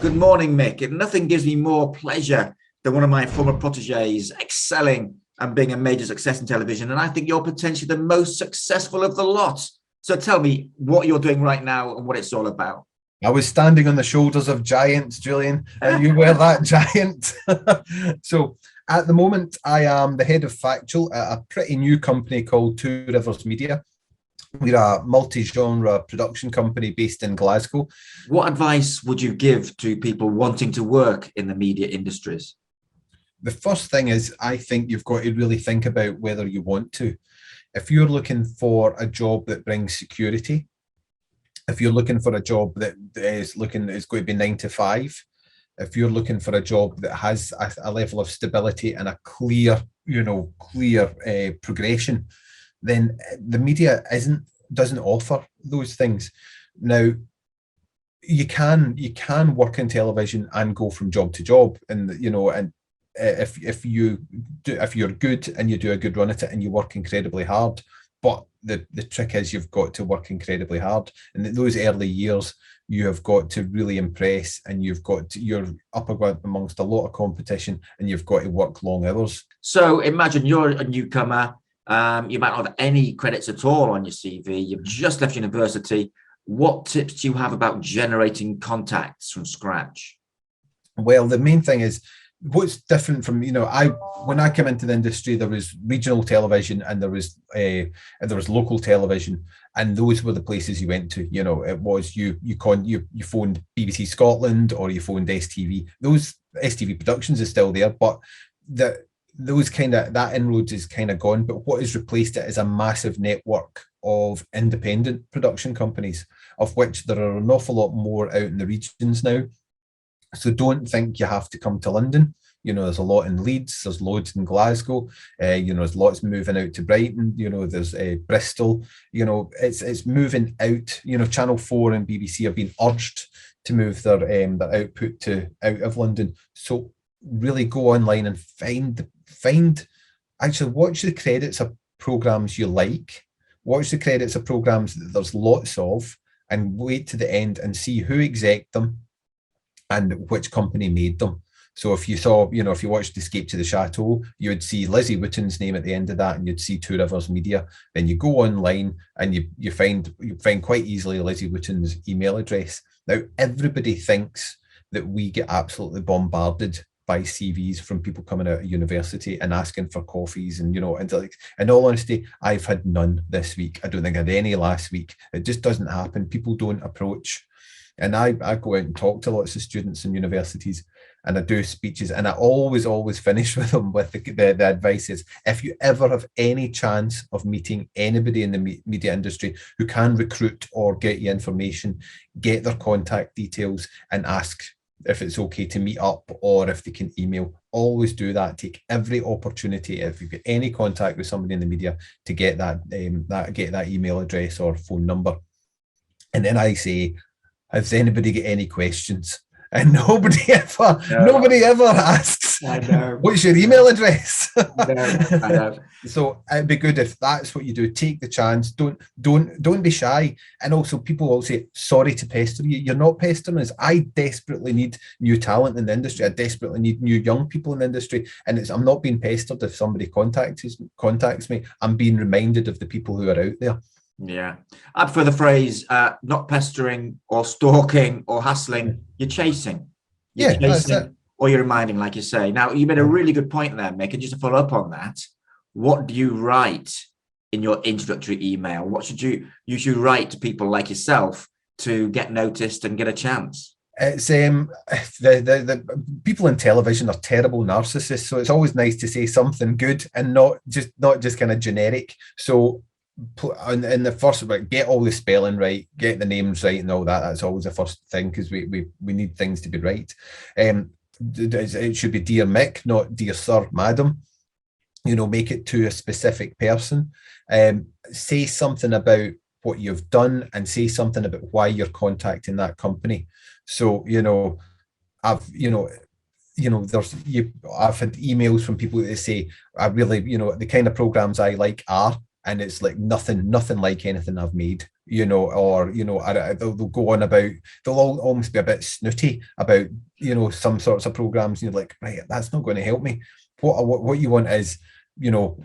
Good morning, Mick. And nothing gives me more pleasure than one of my former proteges excelling and being a major success in television. And I think you're potentially the most successful of the lot. So tell me what you're doing right now and what it's all about. I was standing on the shoulders of giants, Julian, and you were that giant. So at the moment, I am the head of Factual at a pretty new company called Two Rivers Media. We're a multi-genre production company based in Glasgow. What advice would you give to people wanting to work in the media industries? The first thing is, I think you've got to really think about whether you want to. If you're looking for a job that brings security, if you're looking for a job that is going to be 9 to 5, if you're looking for a job that has a level of stability and a clear progression, then the media doesn't offer those things. Now, you can work in television and go from job to job, and if you're good and you do a good run at it and you work incredibly hard. But the trick is you've got to work incredibly hard. And in those early years, you have got to really impress, and you're up amongst a lot of competition, and you've got to work long hours. So imagine you're a newcomer. You might not have any credits at all on your CV. You've just left university. What tips do you have about generating contacts from scratch? Well, the main thing is, what's different from, when I came into the industry, there was regional television and there was local television, and those were the places you went to. It was you phoned BBC Scotland or you phoned STV. Those STV Productions is still there, but that inroads is kind of gone. But what has replaced it is a massive network of independent production companies, of which there are an awful lot more out in the regions now. So don't think you have to come to London. There's a lot in Leeds, there's loads in Glasgow, there's lots moving out to Brighton, there's Bristol, it's moving out. Channel 4 and BBC have been urged to move their output out of London. So really go online and actually watch the credits of programs you like, watch the credits of programs that there's lots of, and wait to the end and see who exec them and which company made them. So if you saw, if you watched Escape to the Chateau, you would see Lizzie Wooten's name at the end of that, and you'd see Two Rivers Media. Then you go online and you find quite easily Lizzie Wooten's email address. Now, everybody thinks that we get absolutely bombarded by CVs from people coming out of university and asking for coffees, and in all honesty, I've had none this week. I don't think I had any last week. It just doesn't happen. People don't approach. And I go out and talk to lots of students in universities, and I do speeches, and I always finish with them with the advice is, if you ever have any chance of meeting anybody in the media industry who can recruit or get you information, get their contact details and ask if it's okay to meet up or if they can email. Always do that. Take every opportunity, if you've got any contact with somebody in the media, to get that email address or phone number. And then I say, has anybody got any questions? And nobody ever asks, what's your email address? I know. So it'd be good if that's what you do. Take the chance. Don't be shy. And also, people will say, sorry to pester you. You're not pestering us. I desperately need new talent in the industry. I desperately need new young people in the industry. And I'm not being pestered if somebody contacts me. I'm being reminded of the people who are out there. Yeah, I prefer the phrase not pestering or stalking or hassling. You're chasing. You're chasing, or you're reminding, like you say. Now, you made a really good point there, Mick. And just to follow up on that, what do you write in your introductory email? What should you write to people like yourself to get noticed and get a chance? It's the people in television are terrible narcissists, so it's always nice to say something good and not just kind of generic. So in the first, get all the spelling right, get the names right and all that. That's always the first thing, because we need things to be right. It should be Dear Mick, not Dear Sir, Madam. Make it to a specific person. Say something about what you've done, and say something about why you're contacting that company. So I've had emails from people that say, I really, the kind of programs I like are, and it's like nothing like anything I've made. or they'll go on about, they'll almost be a bit snooty about some sorts of programs, and you're like, right, that's not going to help me. What you want is, what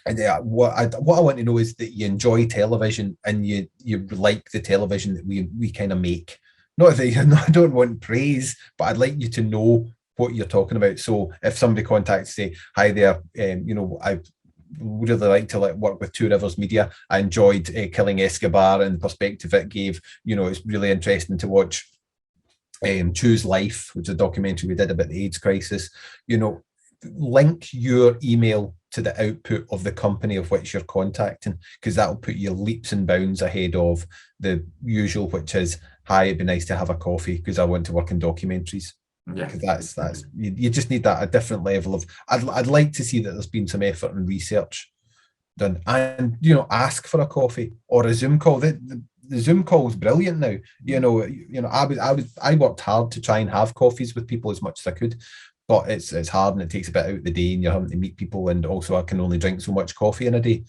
I want to know is that you enjoy television and you like the television that we kind of make. Not that I don't want praise, but I'd like you to know what you're talking about. So if somebody contacts, say, hi there, I would really like to work with Two Rivers Media. I enjoyed Killing Escobar and the perspective it gave. It's really interesting to watch Choose Life, which is a documentary we did about the AIDS crisis. Link your email to the output of the company of which you're contacting, because that will put you leaps and bounds ahead of the usual, which is, hi, it'd be nice to have a coffee because I want to work in documentaries. Yeah, because that's you just need that a different level of. I'd like to see that there's been some effort and research done, and ask for a coffee or a Zoom call. The Zoom call is brilliant now. I worked hard to try and have coffees with people as much as I could, but it's hard and it takes a bit out of the day, and you're having to meet people, and also I can only drink so much coffee in a day.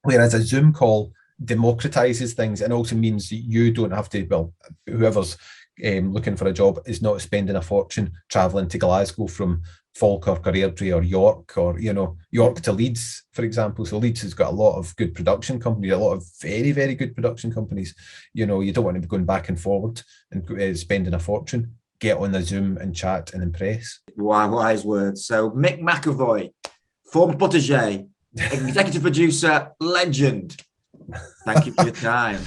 Whereas a Zoom call democratizes things and also means that you don't have to. Well, whoever's looking for a job is not spending a fortune traveling to Glasgow from Falkirk or Airdrie or York, or York to Leeds, for example. So Leeds has got a lot of good production companies, a lot of very, very good production companies. You don't want to be going back and forward and spending a fortune. Get on the Zoom and chat and impress. Wow, wise words. So Mick Mcavoy, former protege, executive producer, legend. Thank you for your time.